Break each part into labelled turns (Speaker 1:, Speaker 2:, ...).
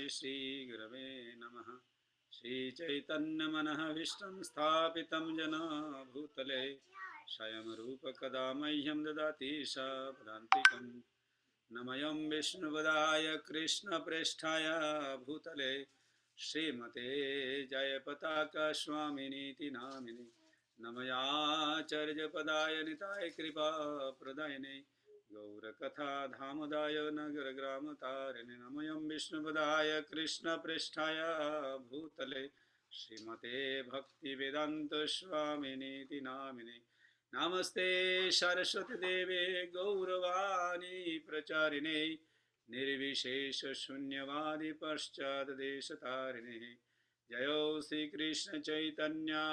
Speaker 1: Shri Gurave Namaha. Shri Chaitanya Manaha Vishtam Sthapitam Jana Bhutale Swayam Rupa Kadamahyam Dadati Sapadantikam Namayam Vishnuvadaya Krishna Presthaya Bhutale Srimate Jayapataka Swaminiti Namini Namayacharya Padaya Nitai Kripa Pradayane Gaura Katha Dhamadaya Nagar Grama Tarini Namayam Vishnuvadaya Krishna Presthaya Bhutale Srimate Bhakti Vedanta Swaminiti Namini Namaste Saraswati Deve Gauravani Pracharine Nirvishesha Shunyavadi Paschad Deshatarine Jayo Sri Krishna Chaitanya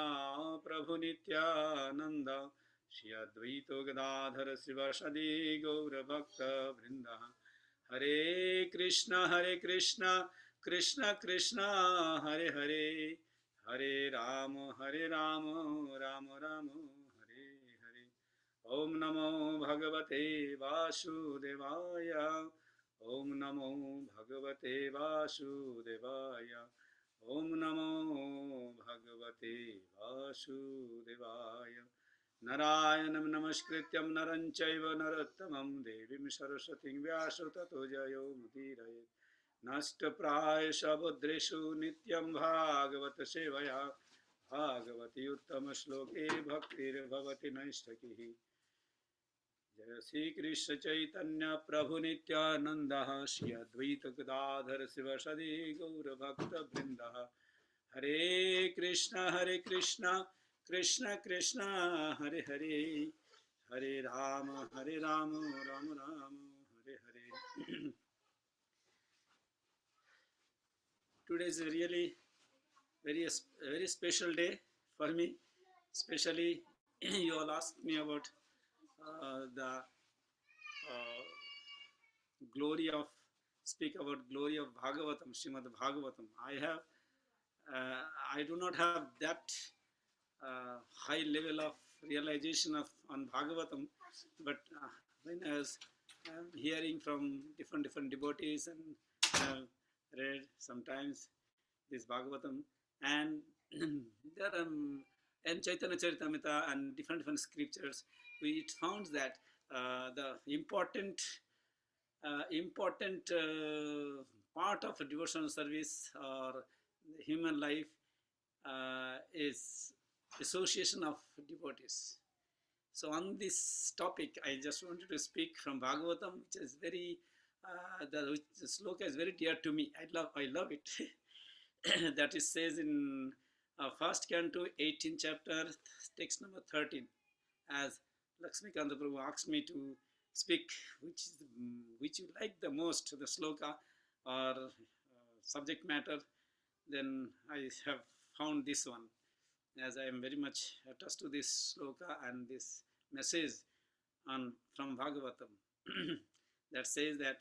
Speaker 1: Prabhu Nityananda Shri Advaita Gadadhara Srivasadi Gaura Bhakta Vrinda Hare Krishna Krishna Krishna Hare Hare Hare Rama Rama Rama Om Namo Bhagavate Vasudevaya Om Namo Bhagavate Vasudevaya Om Namo Bhagavate Vasudevaya Narayanam Namaskrityam Naranchaiva Narottamam Devim Saraswatim Vyaso Tato Jayo Mudiraye Nasta Prayasha Budreshu Nityam Bhagavata Sevaya Bhagavati Uttama Shloke Bhaktir Bhavati Naishtakihi Jaya Sri Krishna Chaitanya Prabhu Nityananda Shri Advaita Gadadhar Sivasadi Gaura Bhakta Vrinda Hare Krishna Krishna Krishna Hare Hare Hare Rama Rama Rama Hare Hare Today is a really very special day for me, especially you all asked me about the speak about glory of Bhagavatam, Srimad-Bhagavatam. I do not have that high level of realization on Bhagavatam, but when I was hearing from different devotees and read sometimes this Bhagavatam, and there and Chaitanya Charitamrita and different scriptures, it found that the important part of a devotional service or human life is association of devotees. So on this topic, I just wanted to speak from Bhagavatam, which is very the sloka is very dear to me. I love it. That is says in first canto, 18th chapter, text number 13. As Lakshmikanta Prabhu asked me to speak, which you like the most, the sloka or subject matter, then I have found this one, as I am very much attached to this sloka and this message from Bhagavatam that says that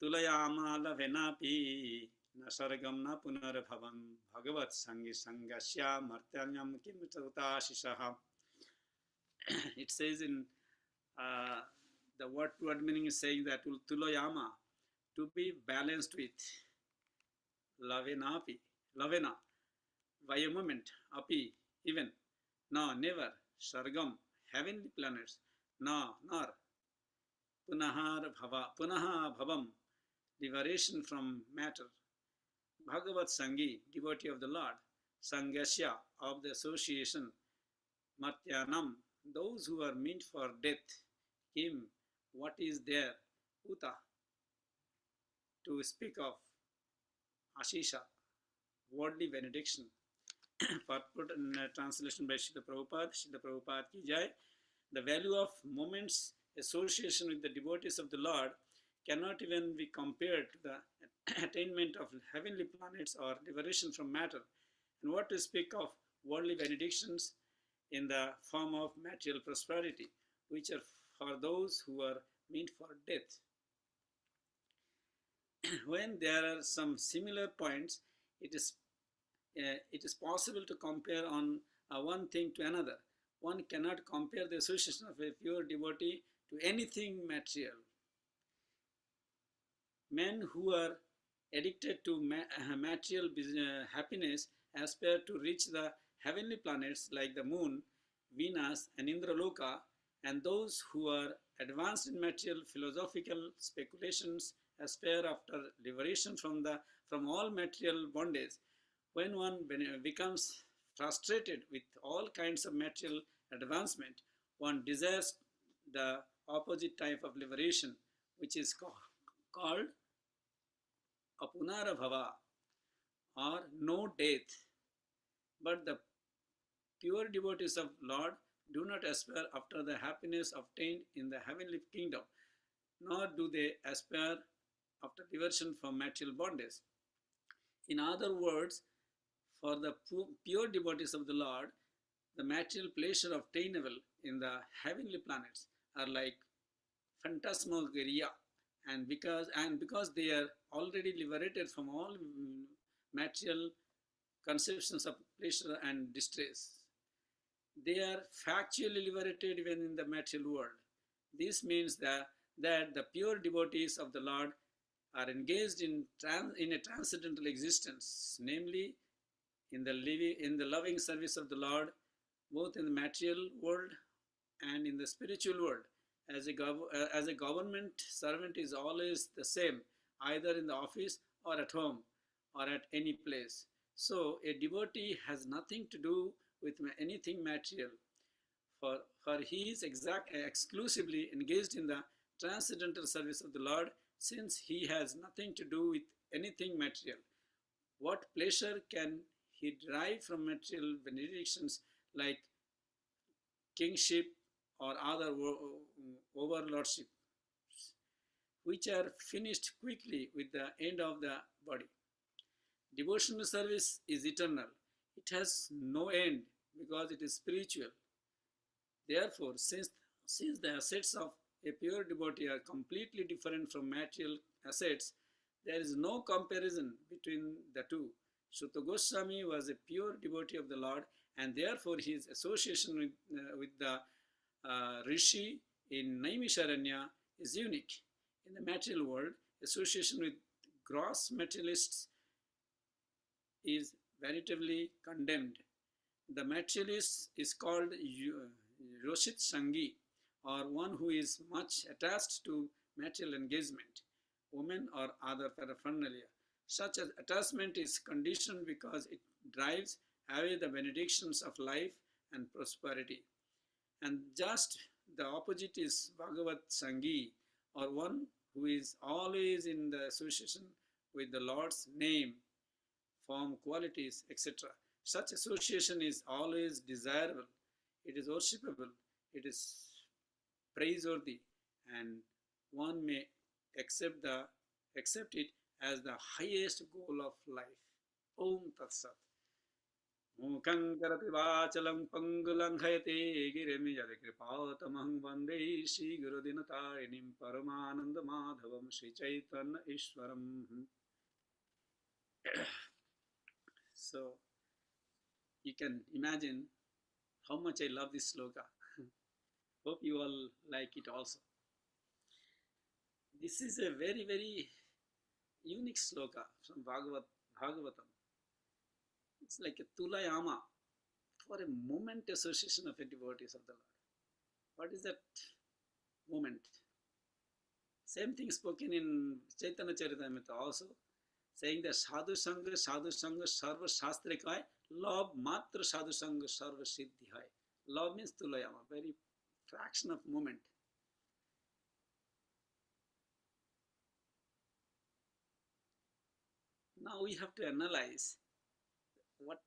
Speaker 1: Tulayama lavenapi na sargam na punarabhavam bhagavat sangi sangasya martyanyam kimutauta shishaha. It says in the word meaning is saying that Tulayama, to be balanced with, lavenapi, lavena, by a moment, api, even, no, never, sargam, heavenly planets, no, nor, punaha bhavam, liberation from matter, Bhagavat Sangi, devotee of the Lord, Sangasya, of the association, Martyanam, those who are meant for death, him, what is there, Uta, to speak of, Ashisha, worldly benediction. Purport and translation by Srila Prabhupada ki jai. The value of moments association with the devotees of the Lord cannot even be compared to the attainment of heavenly planets or liberation from matter. And what to speak of worldly benedictions in the form of material prosperity, which are for those who are meant for death. When there are some similar points, it is possible to compare on one thing to another. One cannot compare the association of a pure devotee to anything material. Men who are addicted to material happiness aspire to reach the heavenly planets like the moon, Venus, and Indraloka, and those who are advanced in material philosophical speculations aspire after liberation from all material bondage. When one becomes frustrated with all kinds of material advancement, one desires the opposite type of liberation, which is called apunara bhava, or no death. But the pure devotees of Lord do not aspire after the happiness obtained in the heavenly kingdom, nor do they aspire after diversion from material bondage. In other words, for the pure devotees of the Lord, the material pleasure obtainable in the heavenly planets are like phantasmagoria, and because they are already liberated from all material conceptions of pleasure and distress, they are factually liberated even in the material world. This means that the pure devotees of the Lord are engaged in a transcendental existence, namely in the loving service of the Lord, both in the material world and in the spiritual world. As a government servant is always the same, either in the office or at home or at any place. So a devotee has nothing to do with anything material, for he is exclusively engaged in the transcendental service of the Lord, since he has nothing to do with anything material. What pleasure can he derive from material benedictions like kingship or other overlordship, which are finished quickly with the end of the body? Devotional service is eternal. It has no end because it is spiritual. Therefore, since the assets of a pure devotee are completely different from material assets, there is no comparison between the two. Shuta Goswami was a pure devotee of the Lord, and therefore his association with the Rishi in Naimisharanya is unique. In the material world, association with gross materialists is veritably condemned. The materialist is called Roshit Sangi, or one who is much attached to material engagement, women or other paraphernalia. Such an attachment is conditioned because it drives away the benedictions of life and prosperity. And just the opposite is Bhagavat Sangi, or one who is always in the association with the Lord's name, form, qualities, etc. Such association is always desirable, it is worshipable, it is praiseworthy, and one may accept it as the highest goal of life. Om Tat Sat. Mukhaṁ karati vācalam pangulam khayate girim yadikripatamaham vande Shri Guru Dinatarinim Paramananda Madhavam Shri Chaitanya Ishwaram. So you can imagine how much I love this sloka. Hope you all like it also. This is a very, very unique sloka from Bhagavatam. It's like a tulayama for a moment association of a devotees of the Lord. What is that moment? Same thing spoken in Chaitanya Charitamrita also, saying that sadhu sangha sarva shastra kai, love matra sadhu sangha sarva siddhi hai. Love means tulayama, very fraction of moment. Now we have to analyze what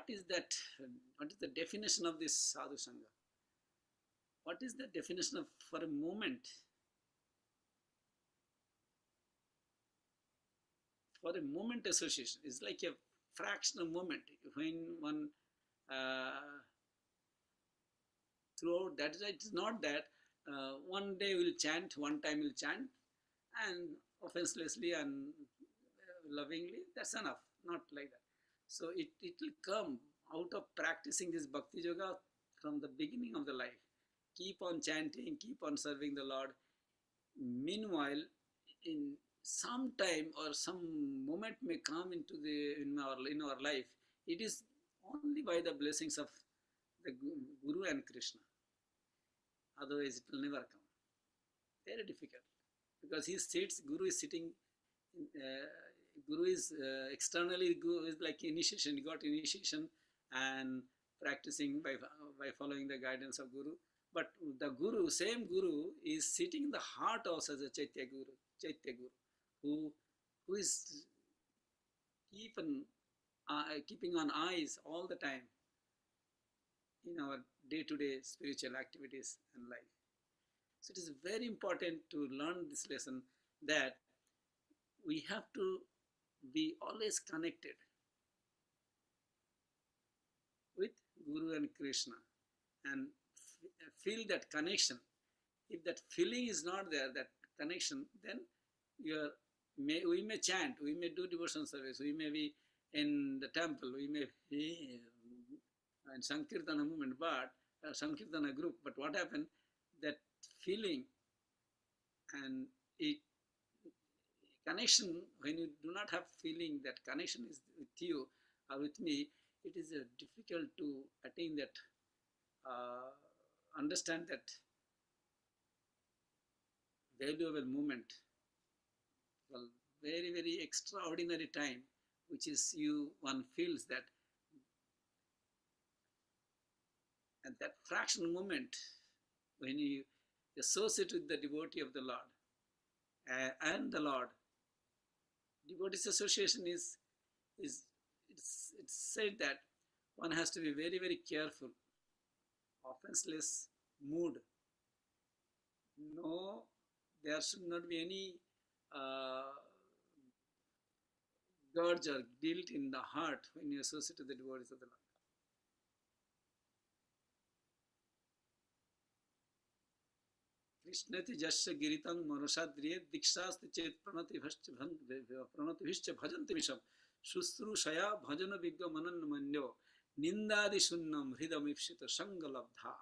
Speaker 1: is the definition of this sadhu sangha? What is the definition of for a moment? For a moment association is like a fraction of moment when one throughout that. It's not that one day will chant, one time will chant, and offenselessly and lovingly, that's enough. Not like that. So it will come out of practicing this bhakti yoga from the beginning of the life. Keep on chanting, keep on serving the Lord. Meanwhile, in some time or some moment may come into in our life. It is only by the blessings of the Guru and Krishna. Otherwise, it will never come. Very difficult, because Guru is sitting. Guru is externally, Guru is like initiation. He got initiation and practicing by following the guidance of Guru. But the Guru, same Guru, is sitting in the heart of as a Chaitya Guru, who is keeping on eyes all the time in our day-to-day spiritual activities and life. So it is very important to learn this lesson, that we have to be always connected with Guru and Krishna and feel that connection. If that feeling is not there, that connection, then we may chant, we may do devotional service, we may be in the temple, we may be in Sankirtana movement, but Sankirtana group, but what happened, that feeling and connection, when you do not have feeling that connection is with you or with me, it is difficult to attain that, understand that valuable moment, well, very, very extraordinary time, which is one feels that at that fraction moment, when you associate with the devotee of the Lord and the Lord, devotees association it's said that one has to be very, very careful, offenseless mood. No, there should not be any grudge or guilt in the heart when you associate with the devotees of the Lord. Krishnati jasya giritang manosadriye dikshasti chet pranatibhischa bhajanti misham shusrushaya bhajana vigga manannamanyo nindadi sunnam hridamipshita sangalabdha.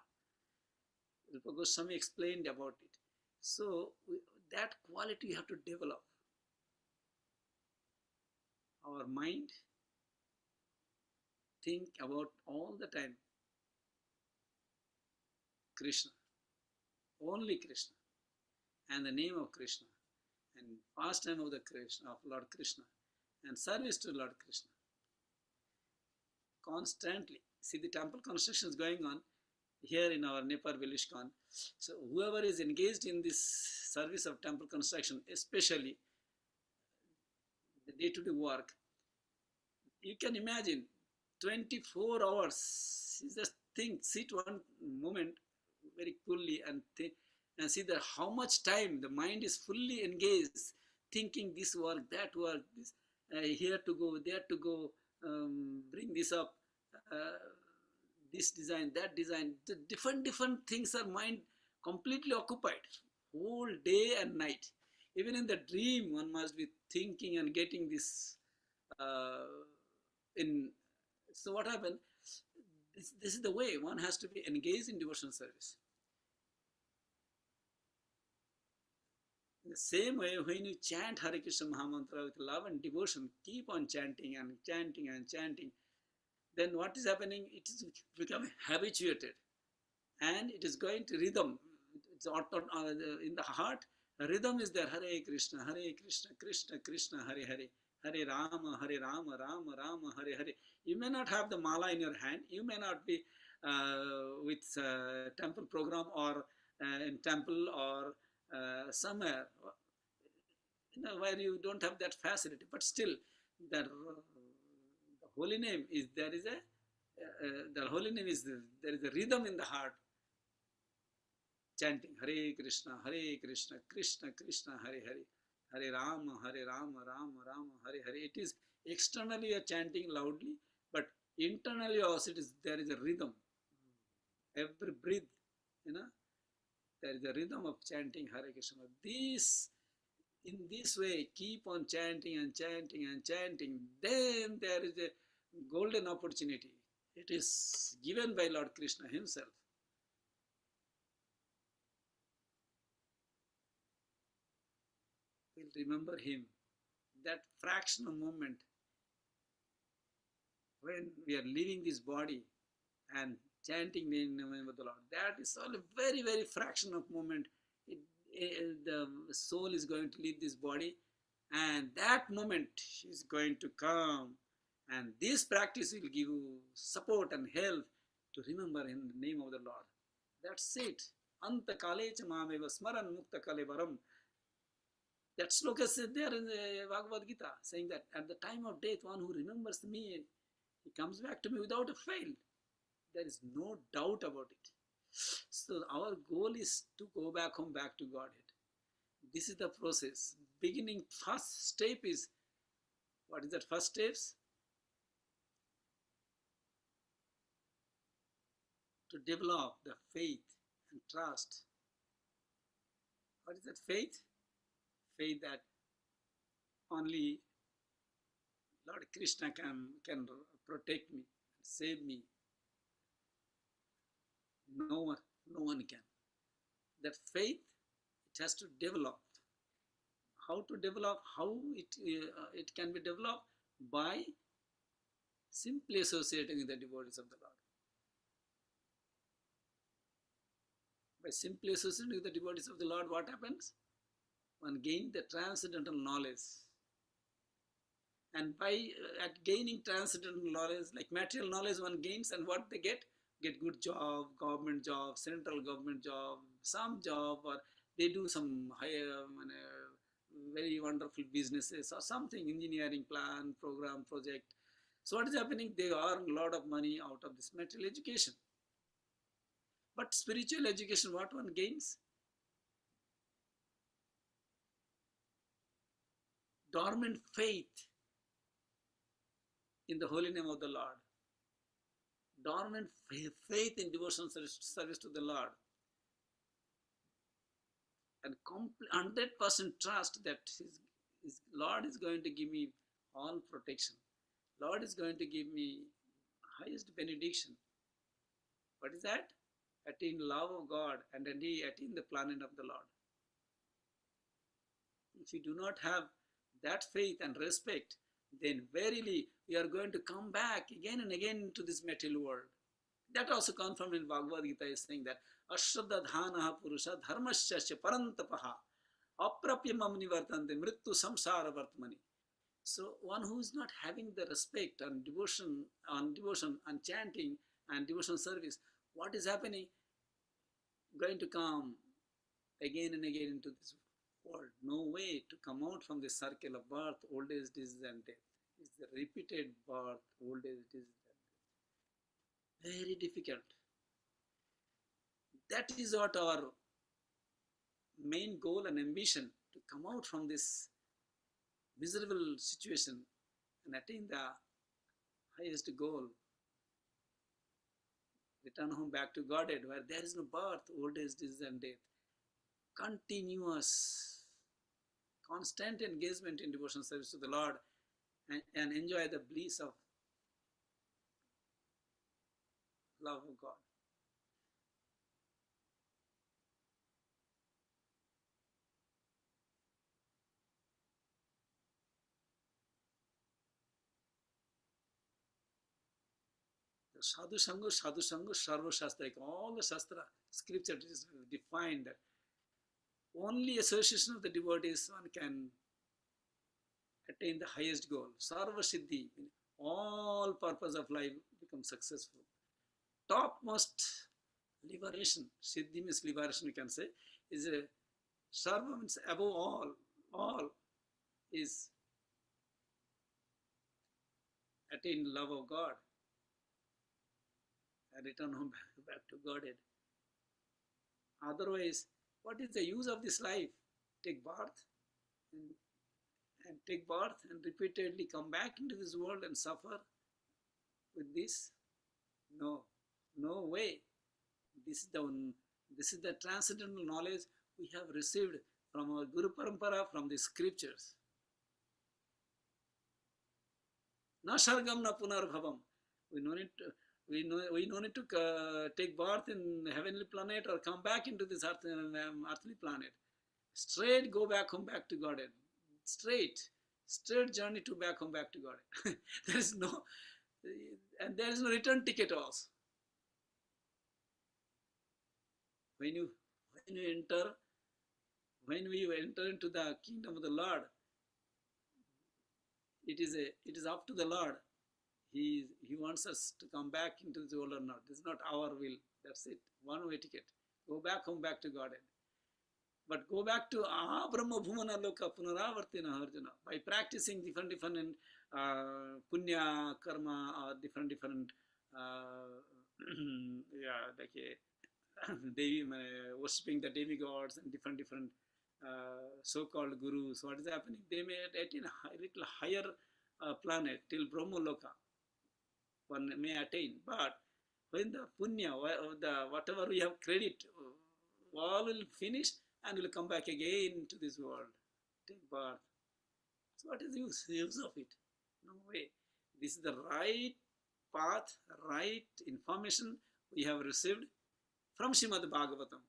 Speaker 1: Rupa Goswami explained about it. So that quality you have to develop. Our mind think about all the time Krishna, only Krishna, and the name of Krishna, and pastime of Lord Krishna, and service to Lord Krishna. Constantly. See, the temple construction is going on here in our Nepal village Khan. So whoever is engaged in this service of temple construction, especially the day-to-day work, you can imagine 24 hours. Just think, sit one moment very coolly and think, and see that how much time the mind is fully engaged, thinking this work, that work, this, here to go, there to go, bring this up, this design, that design. The different things are mind completely occupied whole day and night. Even in the dream, one must be thinking and getting this in. So what happened? This is the way one has to be engaged in devotional service. In the same way, when you chant Hare Krishna Mahamantra with love and devotion, keep on chanting and chanting and chanting, then what is happening? It is becoming habituated, and it is going to rhythm. It's in the heart. The rhythm is there. Hare Krishna, Krishna Krishna, Hare Hare, Hare Rama, Rama Rama, Hare Hare. You may not have the mala in your hand. You may not be with temple program or in temple or somewhere, where you don't have that facility. But still, the holy name is there. Is the holy name is there is a rhythm in the heart. Chanting Hare Krishna, Krishna Krishna, Hare Hare, Hare Rama, Rama Rama, Hare Hare. It is externally you are chanting loudly, but internally also there is a rhythm. Every breath, there is a rhythm of chanting Hare Krishna. In this way, keep on chanting and chanting and chanting. Then there is a golden opportunity. It is given by Lord Krishna himself. We'll remember Him. That fraction of moment when we are leaving this body and chanting the name of the Lord, that is only very, very fraction of moment. The soul is going to leave this body, and that moment is going to come, and this practice will give you support and help to remember in the name of the Lord. That's it. Anta kalecha mameva smaran mukta kalevaram. That sloka is there in the Bhagavad Gita, saying that at the time of death, one who remembers me, he comes back to me without a fail. There is no doubt about it. So our goal is to go back home, back to Godhead. This is the process. Beginning, first step is, what is that first steps? To develop the faith and trust. What is that faith? Faith that only Lord Krishna can protect me, save me. No one can. That faith, it has to develop. How to develop? How it can be developed? By simply associating with the devotees of the Lord. By simply associating with the devotees of the Lord, what happens? One gains the transcendental knowledge. And by gaining transcendental knowledge, like material knowledge one gains, and what they get good job, government job, central government job, some job, or they do some higher, very wonderful businesses or something, engineering plan, program, project. So what is happening? They earn a lot of money out of this material education. But spiritual education, what one gains? Dormant faith in the holy name of the Lord. Dormant faith in devotional service to the Lord. And 100% trust that his Lord is going to give me all protection. Lord is going to give me highest benediction. What is that? Attain love of God and attain the planet of the Lord. If you do not have that faith and respect, then verily we are going to come back again and again to this material world. That also confirmed in Bhagavad Gita is saying that Ashraddha dhanaha purusha dharmasya parantapaha aprapyamam nivartante mrittu samsara vartmani. So one who is not having the respect and devotion and chanting and devotional service, what is happening? Going to come again and again into this world. No way to come out from this circle of birth, old age, disease and death. It's the repeated birth, old age, disease and death. Very difficult. That is what our main goal and ambition, to come out from this miserable situation and attain the highest goal. Return home back to Godhead, where there is no birth, old age, disease and death. Continuous, constant engagement in devotional service to the Lord, and enjoy the bliss of love of God. The Sadhu Sangha, Sarva Shastra, all the Shastra, scripture is defined that only association of the devotees one can attain the highest goal. Sarva Siddhi, all purpose of life becomes successful. Topmost liberation, Siddhi means liberation, you can say, is a Sarva means above all is attain love of God and return home back to Godhead. Otherwise, what is the use of this life? Take birth and take birth and repeatedly come back into this world and suffer with this? No way. This is the transcendental knowledge we have received from our Guru Parampara, from the scriptures. Na shargam na punarbhavam. We no need to take birth in heavenly planet or come back into this earthly planet. Straight go back home, back to Godhead. straight journey to back home, back to God. There is no, and there is no return ticket also. When we enter into the kingdom of the Lord, it is up to the Lord. He wants us to come back into the world or not. This is not our will. That's it. One way ticket. Go back home, back to God. But go back to Brahma Bhumana Loka Punaravartina Arjuna by practicing different punya karma or different Devi, worshipping the demigods and different so-called gurus. What is happening? They may attain a little higher planet till Brahma Loka. One may attain, but when the punya, whatever we have credit, all will finish and will come back again to this world, take birth. So what is the use of it? No way. This is the right path, right information we have received from Srimad-Bhagavatam.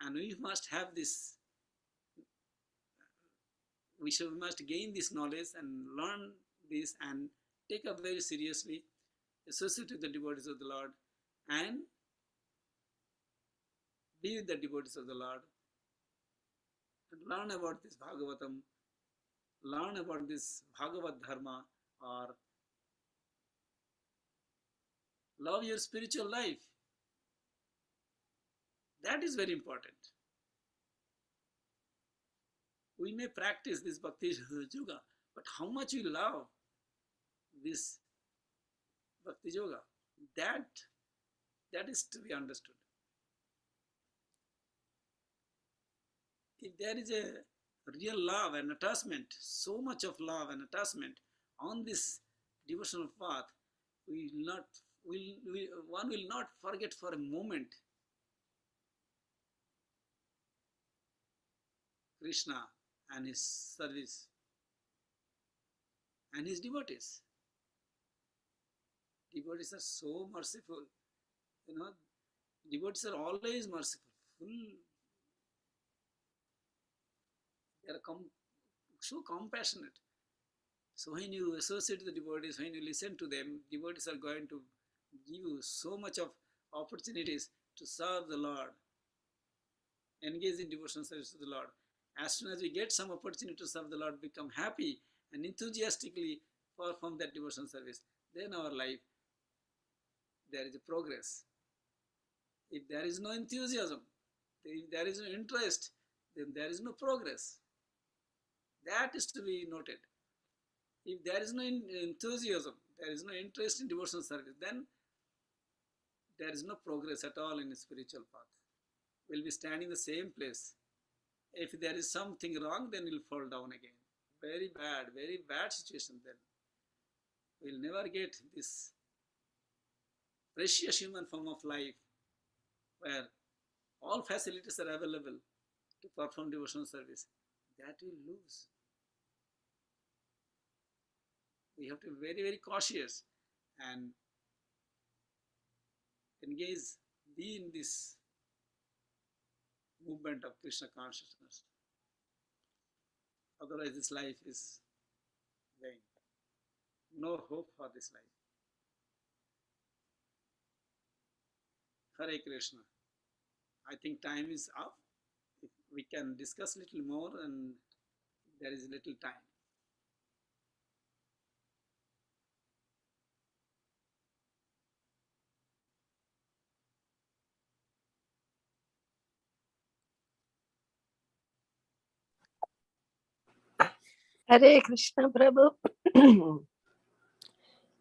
Speaker 1: And we must have this, we must gain this knowledge and learn this and take up very seriously, associate with the devotees of the Lord and be with the devotees of the Lord and learn about this Bhagavatam, learn about this Bhagavad Dharma, or love your spiritual life. That is very important. We may practice this Bhakti Yoga, but how much we love this Bhakti Yoga, that is to be understood. If there is a real love and attachment, so much of love and attachment on this devotional path, one will not forget for a moment Krishna and his service and his devotees. Devotees are so merciful. Devotees are always merciful. They are so compassionate. So when you associate with the devotees, when you listen to them, devotees are going to give you so much of opportunities to serve the Lord, engage in devotional service to the Lord. As soon as we get some opportunity to serve the Lord, become happy and enthusiastically perform that devotional service, then our life, there is a progress. If there is no enthusiasm, if there is no interest, then there is no progress. That is to be noted. If there is no enthusiasm, there is no interest in devotional service, then there is no progress at all in the spiritual path. We'll be standing in the same place. If there is something wrong, then we'll fall down again. Very bad situation then. We'll never get this precious human form of life where all facilities are available to perform devotional service. That we'll lose. We have to be very cautious and engage, be in this movement of Krishna consciousness. Otherwise, this life is vain. No hope for this life. Hare Krishna. I think time is up. If we can discuss a little more, and there is little time.
Speaker 2: Hare Krishna, Prabhu.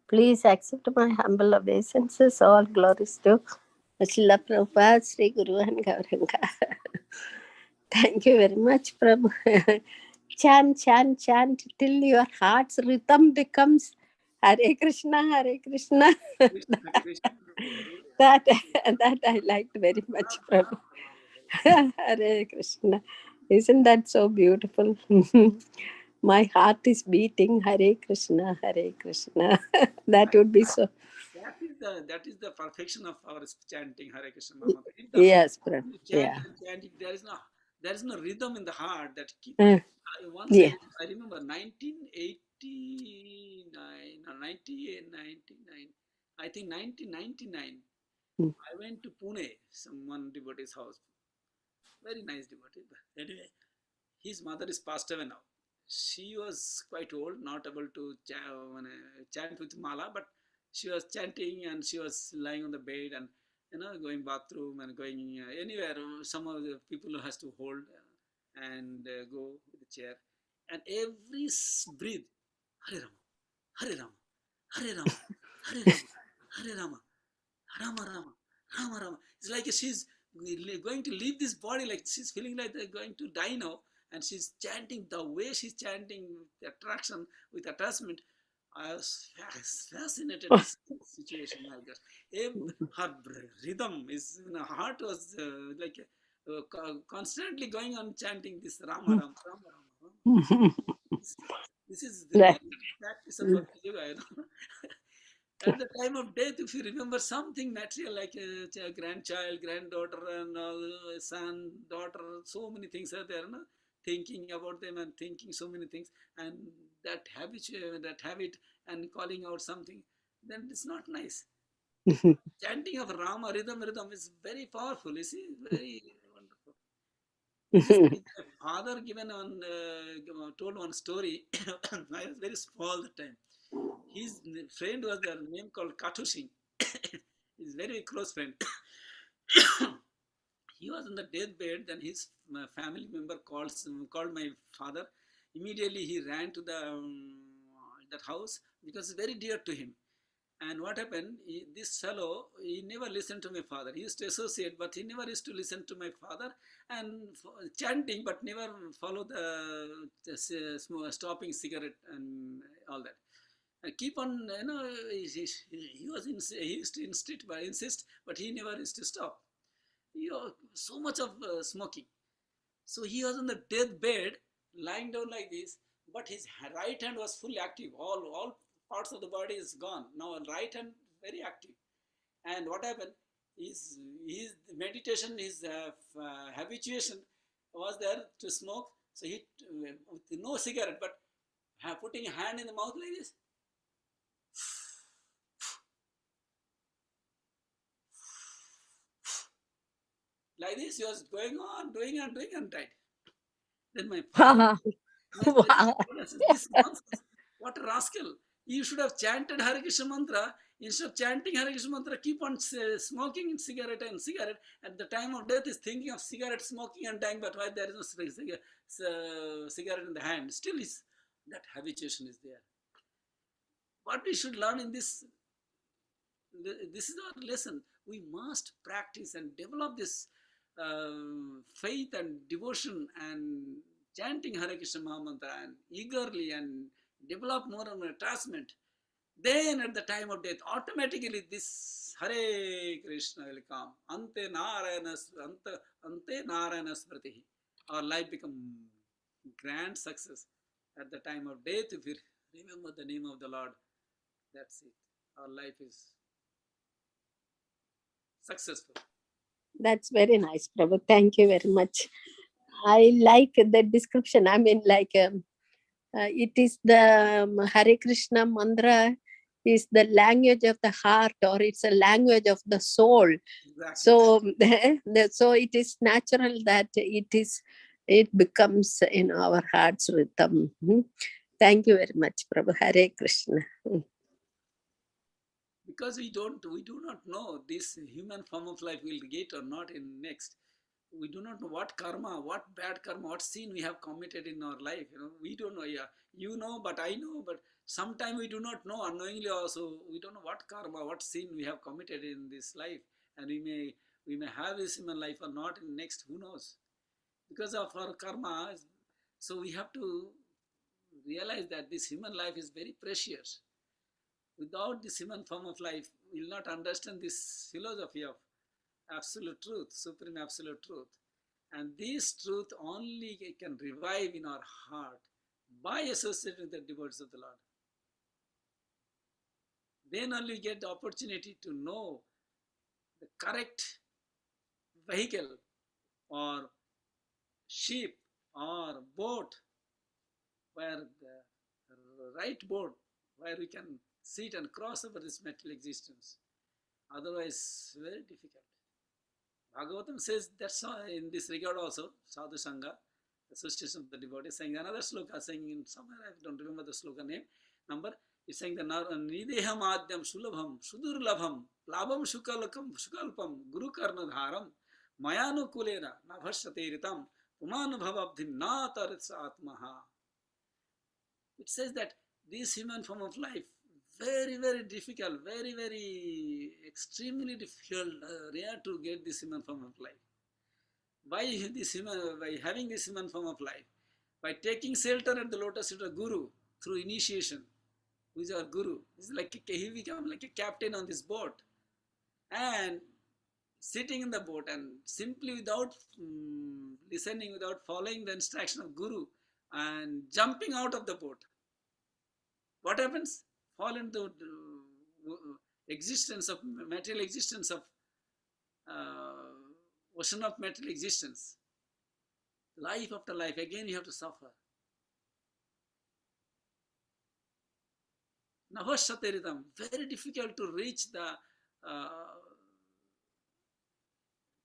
Speaker 2: Please accept my humble obeisances. All glories to Srila Prabhupada, Sri Guru and Gauranga. Thank you very much, Prabhu. Chant till your heart's rhythm becomes Hare Krishna, Hare Krishna. That I liked very much, Prabhu. Hare Krishna. Isn't that so beautiful? My heart is beating Hare Krishna, Hare Krishna. That would be so.
Speaker 1: That is the perfection of our chanting Hare Krishna.
Speaker 2: Yes, Prabhu.
Speaker 1: Chant and chanting, there is there is no rhythm in the heart that keep. Once
Speaker 2: Yeah.
Speaker 1: I remember 1989 or 1999, I think 1999,
Speaker 2: Mm.
Speaker 1: I went to Pune, someone devotee's house, very nice devotee. But anyway, his mother is passed away now. She was quite old, not able to chant with mala, but she was chanting and she was lying on the bed and going bathroom and going anywhere. Some of the people who has to hold and go with the chair, and every breathe, Hare Rama, Hare Rama, Hare Rama, Hare Rama, Hare Rama, Rama Rama, Rama Rama. It's like she's going to leave this body, like she's feeling like they're going to die now. And she's chanting the way she's chanting with attraction, with attachment. I was fascinated this situation like that. Her rhythm is, her heart was like constantly going on chanting this Rama Rama, Rama Rama, Rama. This, this is the
Speaker 2: Right.
Speaker 1: real practice of Bhakti Yoga. At the time of death, if you remember something material like a grandchild, granddaughter, and son, daughter, so many things are there, no? Thinking about them and thinking so many things, and that habit, and calling out something, then it's not nice. Chanting of Rama, rhythm is very powerful. You see, very wonderful. This is my father told one story. I was very small that time. His friend was their name called Katu Singh. His very close friend. He was on the deathbed. Then his family member called my father. Immediately he ran to that house because it's very dear to him. And what happened? This fellow, he never listened to my father. He used to associate, but he never used to listen to my father and chanting, but never follow stopping cigarette and all that. Keep on, he used to insist, but he never used to stop. So much of smoking. So he was on the deathbed, lying down like this, but his right hand was fully active. All parts of the body is gone. Now right hand very active. And what happened? His meditation, his habituation was there to smoke. So he, with no cigarette, but putting a hand in the mouth like this, like this, he was going on, doing and died. Then my father,
Speaker 2: Wow.
Speaker 1: my
Speaker 2: Wow.
Speaker 1: this nonsense, what a rascal! You should have chanted Hare Krishna mantra. Instead of chanting Hare Krishna mantra, keep on smoking cigarette and cigarette. At the time of death, is thinking of cigarette smoking and dying, but why there is no cigarette in the hand? Still, is that habituation is there. What we should learn in this is our lesson. We must practice and develop this faith and devotion and chanting Hare Krishna Mahamantra and eagerly and develop more and more attachment. Then at the time of death, automatically this Hare Krishna will come. Ante Narayana Smriti. Our life become grand success. At the time of death, if we remember the name of the Lord, that's it. Our life is successful.
Speaker 2: That's very nice, Prabhu. Thank you very much. I like the description. I mean, like, it is the Hare Krishna mantra is the language of the heart, or it's a language of the soul.
Speaker 1: Exactly.
Speaker 2: So, so it is natural that it becomes in our heart's rhythm. Thank you very much, Prabhu. Hare Krishna.
Speaker 1: Because we do not know this human form of life will get or not in next. We do not know what karma, what bad karma, what sin we have committed in our life. We don't know. Yeah, you know, but I know. But sometimes we do not know unknowingly. Also, we don't know what karma, what sin we have committed in this life, and we may have this human life or not in next. Who knows? Because of our karma, so we have to realize that this human life is very precious. Without this human form of life, we will not understand this philosophy of absolute truth, supreme absolute truth. And this truth only can revive in our heart by associating with the devotees of the Lord. Then only we get the opportunity to know the correct vehicle or ship or boat, where the right boat, where we can sit and cross over this material existence. Otherwise, very difficult. Bhagavatam says that's in this regard also, Sadhu Sangha, the association of the devotees, saying another sloka, saying in somewhere, I don't remember the sloka name, number, it's saying the Nideham Adyam Sulabham, Sudurlabham, Labam Shukalpam, Guru Karnadharam, Mayanu Kulera, Navashatiritam, Pumanubhavabdhim Nataritsa Atmaha. It says that this human form of life, very, very difficult, very, very extremely difficult, rare to get this human form of life. By having this human form of life, by taking shelter at the lotus feet of Guru through initiation, who is our Guru, is like he become like a captain on this boat, and sitting in the boat and simply without listening, without following the instruction of Guru, and jumping out of the boat. What happens? Fall into existence of material existence of ocean of material existence. Life after life, again you have to suffer. Navashatiritam, very difficult to reach the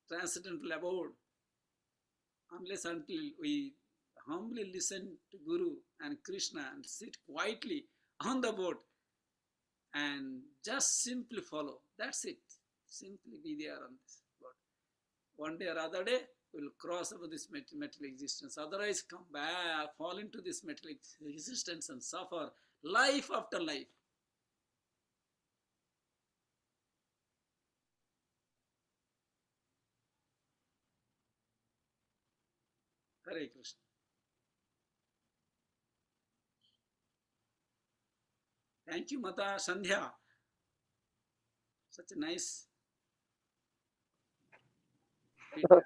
Speaker 1: transcendental abode unless until we humbly listen to Guru and Krishna and sit quietly on the boat and just simply follow. That's it. Simply be there on this boat. One day or other day, we'll cross over this material existence. Otherwise, come back, fall into this material existence and suffer life after life. Hare Krishna. Thank you, Mata Sandhya. Such a nice feedback.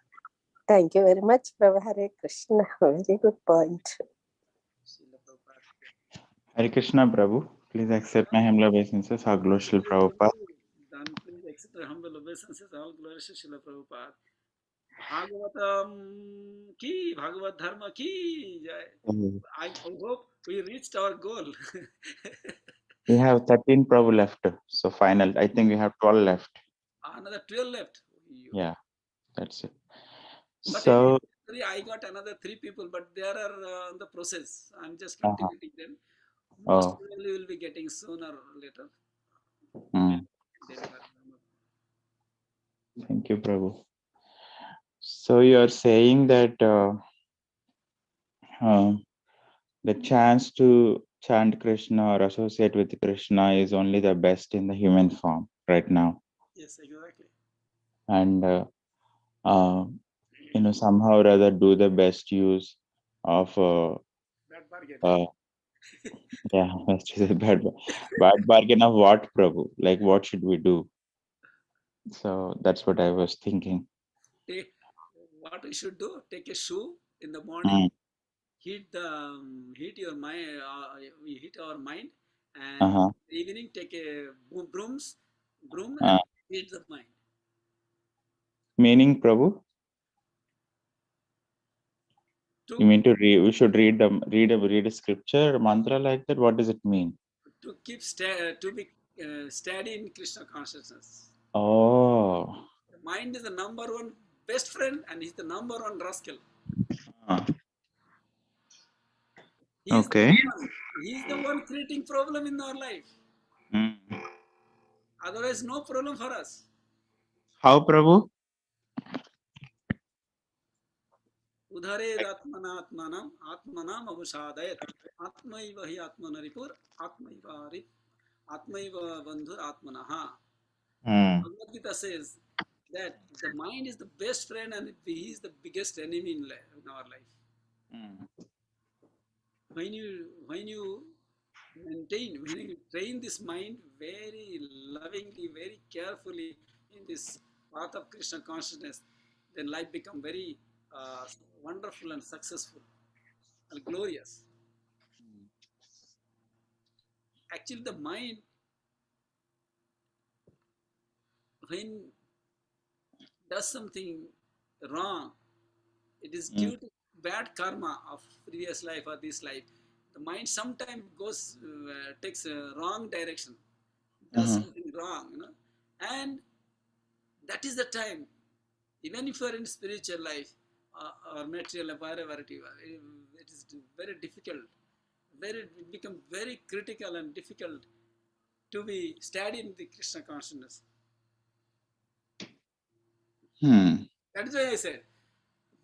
Speaker 2: Thank you very much, Prabhu. Hare Krishna. Very good point.
Speaker 1: Srila Prabhupada.
Speaker 3: Hare Krishna, Prabhu. Please accept my humble obeisances. Our glorious Srila Prabhupada.
Speaker 1: Then please accept our humble obeisances. All glories to Srila Prabhupada. Bhagavatam ki, Bhagavad Dharma ki. I hope we reached our goal.
Speaker 3: We have 13 Prabhu left. So final. I think we have 12 left.
Speaker 1: Another 12 left.
Speaker 3: Yeah, that's it.
Speaker 1: But
Speaker 3: So
Speaker 1: I got another 3 people, but they are in the process. I'm just cultivating them.
Speaker 3: Oh.
Speaker 1: Most probably will be getting sooner or later.
Speaker 3: Thank you, Prabhu. So you are saying that the chance to chant Krishna or associate with Krishna is only the best in the human form right now.
Speaker 1: Yes, exactly.
Speaker 3: And somehow or other do the best use of
Speaker 1: Bad bargain.
Speaker 3: yeah, bad bargain of what, Prabhu? Like, what should we do? So that's what I was thinking.
Speaker 1: What we should do? Take a shoe in the morning, heat your mind, we heat our mind, and in the evening take a broom and heat the mind.
Speaker 3: Meaning, Prabhu? You mean to read? We should read a scripture, mantra like that. What does it mean?
Speaker 1: To keep to be steady in Krishna consciousness.
Speaker 3: Oh.
Speaker 1: The mind is the number one best friend, and he's the number one rascal. He's the one creating problem in our life. Otherwise, no problem for us.
Speaker 3: How, Prabhu?
Speaker 1: Udhared atmanam avushadayat atmaiva hi atmanaripur atmaiva bandhur atmanaha. Bhagavad Gita says that the mind is the best friend and he is the biggest enemy in our life. When you train this mind very lovingly, very carefully in this path of Krishna consciousness, then life become very wonderful and successful and glorious. Actually, the mind, when does something wrong, it is due bad karma of previous life or this life, the mind sometimes goes takes a wrong direction, does
Speaker 3: Uh-huh.
Speaker 1: something wrong, and that is the time. Even if you are in spiritual life or material life, wherever it is very difficult, it become very critical and difficult to be steady in the Krishna consciousness.
Speaker 3: Hmm.
Speaker 1: That is why I said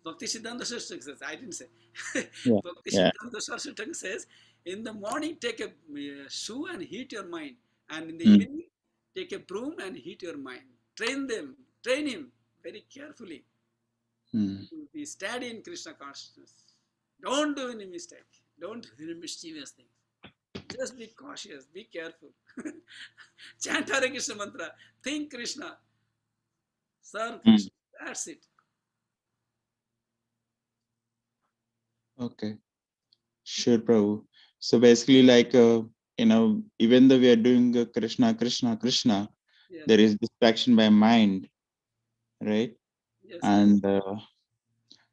Speaker 1: Bhakti Siddhanta Saraswati says, I didn't say.
Speaker 3: Yeah.
Speaker 1: Bhakti
Speaker 3: Yeah.
Speaker 1: Siddhanta Saraswati says, in the morning take a shoe and heat your mind, and in the
Speaker 3: Hmm.
Speaker 1: evening take a broom and heat your mind. Train him very carefully
Speaker 3: Hmm.
Speaker 1: to be steady in Krishna consciousness. Don't do any mistake. Don't do any mischievous things. Just be cautious, be careful. Chant Hare Krishna mantra, think Krishna, serve
Speaker 3: Hmm.
Speaker 1: Krishna. That's it.
Speaker 3: Okay. Sure, Prabhu. So basically, like, even though we are doing Krishna, Krishna, Krishna,
Speaker 1: Yes,
Speaker 3: there is distraction by mind, right?
Speaker 1: yes, yes.
Speaker 3: And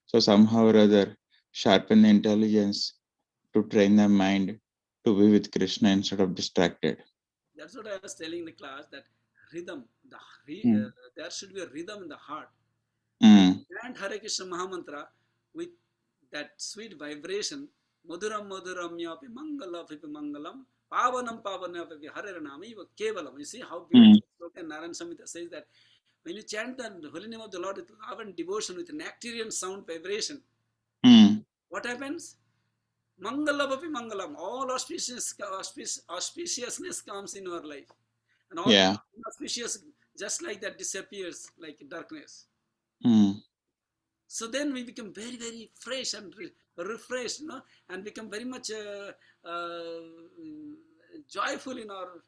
Speaker 3: so somehow or other, sharpen the intelligence to train the mind to be with Krishna instead of distracted.
Speaker 1: That's what I was telling the class that rhythm,
Speaker 3: Hmm.
Speaker 1: there should be a rhythm in the heart. When
Speaker 3: Hmm.
Speaker 1: you chant Hare Krishna Mahamantra with that sweet vibration, Madhuram Madhuramyapi Mangalapi Mangalam, Pavanam Pavanyapi Hare Nami Kevalam. You see how
Speaker 3: Hmm.
Speaker 1: beautiful slogan Narayan Samhita says that when you chant the holy name of the Lord with love and devotion, with nectarian sound vibration,
Speaker 3: Hmm.
Speaker 1: what happens? Mangalavapi Mangalam, all auspiciousness comes in our life. And all
Speaker 3: Yeah.
Speaker 1: auspicious, just like that, disappears like darkness.
Speaker 3: Hmm.
Speaker 1: So then we become very, very fresh and refreshed, and become very much uh, joyful in our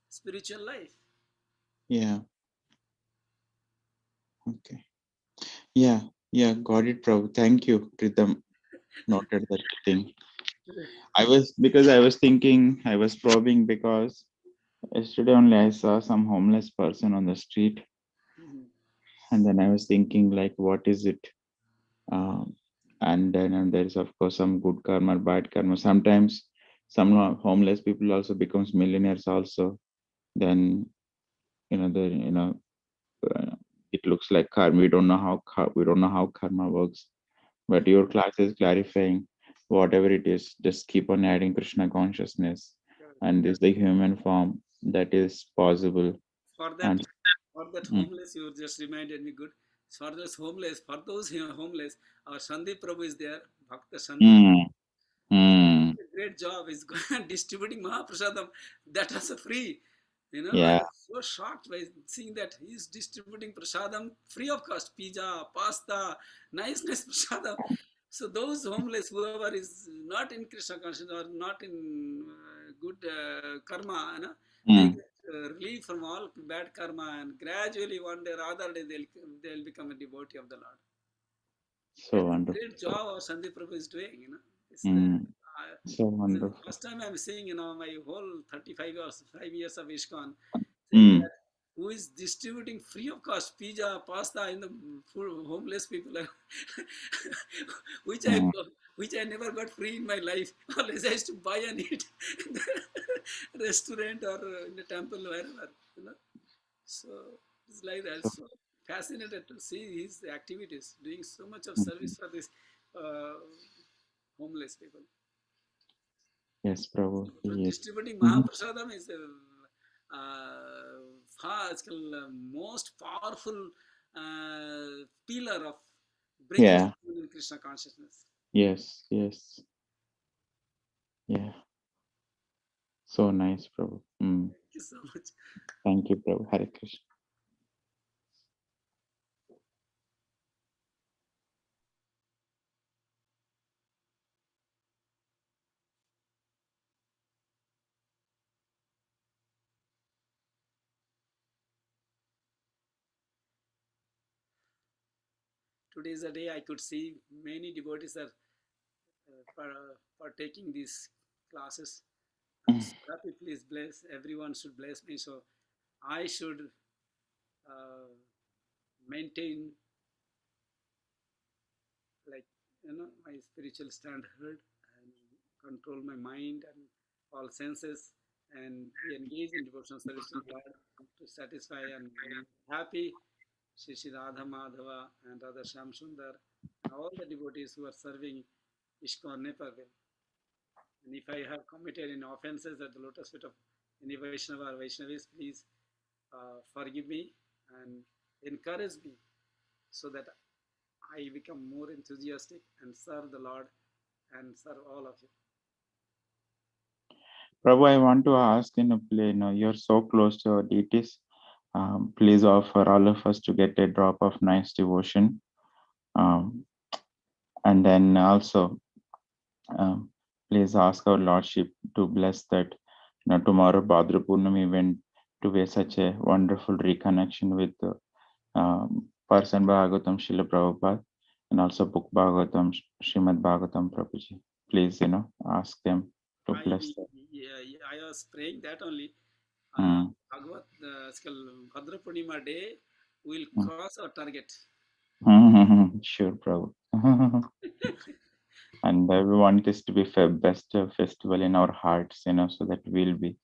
Speaker 1: spiritual life.
Speaker 3: Yeah. Okay. Yeah. Yeah. Got it, Prabhu. Thank you. Rhythm noted that thing. I was thinking, I was probing because yesterday only I saw some homeless person on the street,
Speaker 1: Mhm.
Speaker 3: and then I was thinking, like, what is it? Um, and then there is of course some good karma, bad karma. Sometimes some homeless people also becomes millionaires also. Then the it looks like karma. We don't know how karma works. But your class is clarifying whatever it is. Just keep on adding Krishna consciousness, and this the human form that is possible.
Speaker 1: For that,
Speaker 3: And mm,
Speaker 1: homeless, you just reminded me good. For those homeless, our Sandeep Prabhu is there, Bhakta Sandeep.
Speaker 3: mm, mm,
Speaker 1: A great job. He's distributing Mahaprasadam. That was free. I
Speaker 3: yeah.
Speaker 1: was so shocked by seeing that he's distributing prasadam free of cost. Pizza, pasta, nice prasadam. So those homeless, whoever is not in Krishna consciousness or not in good karma, they
Speaker 3: Mm,
Speaker 1: get relief from all bad karma, and gradually one day or other day they'll become a devotee of the Lord.
Speaker 3: so
Speaker 1: That's a
Speaker 3: wonderful.
Speaker 1: great job our Sandeep Prabhu is doing. It's,
Speaker 3: Mm, so
Speaker 1: it's the
Speaker 3: wonderful.
Speaker 1: first time I'm seeing, my whole 35 years, 5 years of ISKCON, saying
Speaker 3: Mm,
Speaker 1: that who is distributing free of cost pizza, pasta in the homeless people, which I
Speaker 3: mm.
Speaker 1: which I never got free in my life. Always I used to buy and eat in the restaurant or in the temple, wherever. So it's like that.
Speaker 3: So
Speaker 1: So fascinated to see his activities, doing so much of
Speaker 3: mhm.
Speaker 1: service for these uh, homeless people.
Speaker 3: Yes, Prabhu.
Speaker 1: So
Speaker 3: He is.
Speaker 1: distributing
Speaker 3: Mhm.
Speaker 1: Mahaprasadam is most powerful pillar of bringing
Speaker 3: Yeah.
Speaker 1: someone in Krishna consciousness.
Speaker 3: Yes. Yes. Yeah. So nice, Prabhu. Mm.
Speaker 1: Thank you so much.
Speaker 3: Thank you, Prabhu. Hare Krishna.
Speaker 1: Today is a day I could see many devotees are taking these classes. I'm
Speaker 3: Mm.
Speaker 1: so happy. Please bless. Everyone should bless me. So I should uh, maintain like my spiritual standard and control my mind and all senses and be engaged in devotional service to the Lord to satisfy and make happy Shri Radha Madhava and Radha Shyam Sundar and all the devotees who are serving ISKCON Nepal. And if I have committed any offenses at the lotus feet of any Vaishnava or Vaishnavis, please forgive me and encourage me so that I become more enthusiastic and serve the Lord and serve all of you.
Speaker 3: Prabhu, I want to ask, you're so close to our deities. Please offer all of us to get a drop of nice devotion. And then also, please ask our Lordship to bless that. Tomorrow, Bhadra Purnami went to be such a wonderful reconnection with person Bhagavatam Srila Prabhupada and also book Bhagavatam Srimad-Bhagavatam Prabhuji. Please, ask them to bless that.
Speaker 1: I was praying that only. Bhagavat, Bhadra Purnima day, we will cross our target.
Speaker 3: Sure, Prabhu. And we want this to be best festival in our hearts, so that we'll be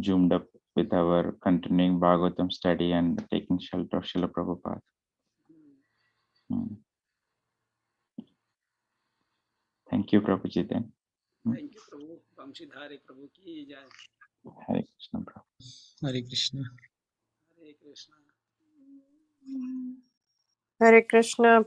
Speaker 3: zoomed up with our continuing Bhagavatam study and taking shelter of Srila Prabhupada. Thank you, Prabhuji, then.
Speaker 1: Thank you, Prabhu. Vamshidhare Prabhu ki jai.
Speaker 3: Hare Krishna, Prabhu.
Speaker 4: Hare Krishna.
Speaker 1: Hare Krishna.
Speaker 2: Hare Krishna.